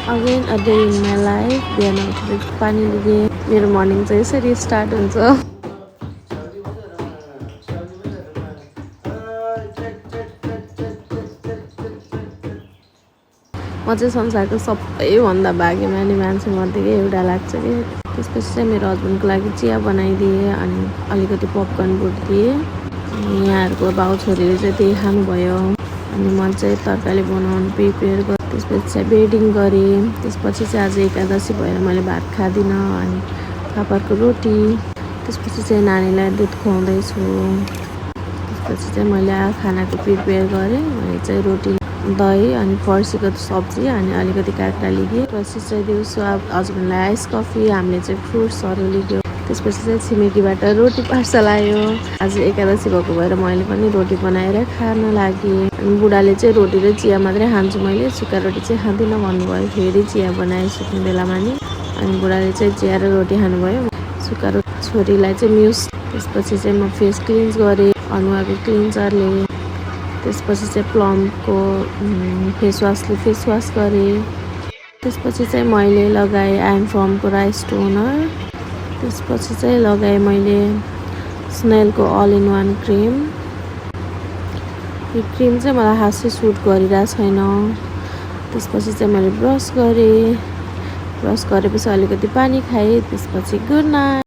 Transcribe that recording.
Again a day in my life. बिहान उठेर पानी लिएँ। मेरो मर्निङ चाहिँ यसरी स्टार्ट हुन्छ। म चाहिँ संसारको सबैभन्दा भाग्यमानी मान्छे मध्येकै एउटा लाग्छ कि। त्यसपछि चाहिँ मेरो हस्बेन्डको लागि चिया बनाइदिएँ अनि अलिकति पपकर्न भुटिदिएँ। यहाँहरूको बाउ छोरीले चाहिँ त्यही खानुभयो। अनि म चाहिँ तरकारी बनाउनु प्रिपेयर गरेँ। त्यसपछि चाहिँ बेडिङ गरेँ। त्यसपछि चाहिँ आज एकादशी भएर मैले भात खाँदिनँ अनि फापरको रोटी। त्यसपछि चाहिँ नानीलाई दुध खुवाउँदैछु। त्यसपछि चाहिँ मैले खानाको प्रिपेयर गरेँ। मैले चाहिँ रोटी, दही अनि फर्सीको सब्जी अनि अलिकति काँक्रा लिएँ। त्यसपछि चाहिँ दिउँसो हस्बेन्डलाई आइस कफी, हामीले चाहिँ फ्रुट्सहरू लियो। त्यसपछि चाहिँ छिमेकीबाट रोटी पार्सल आयो। आज एकादशी भएको भएर मैले पनि रोटी बनाएर खान लागेँ। अनि बुढाले चाहिँ रोटी र चिया मात्रै खान्छु, मैले सुक्खा रोटी चाहिँ खाँदिनँ भन्नुभयो। फेरि चिया बनाएँ सुत्ने बेलामा नि। अनि बुढाले चाहिँ चिया र रोटी खानुभयो, सुक्खा रोटी छोरीलाई चाहिँ म्युस। त्यसपछि चाहिँ म फेस क्लिन्स गरेँ अनुहाको क्लिन्जरले। त्यसपछि चाहिँ प्लमको फेसवासले फेसवास गरेँ। त्यसपछि चाहिँ मैले लगाएँ आइएम फ्रमको राइस टोनर। त्यसपछि चाहिँ लगाएँ मैले स्नेलको अल इन वान क्रिम। यो क्रिम चाहिँ मलाई खासै सुट गरिरहेको छैन। त्यसपछि चाहिँ मैले ब्रस गरेँ। ब्रस गरेपछि अलिकति पानी खाएँ। त्यसपछि गुड नाइट।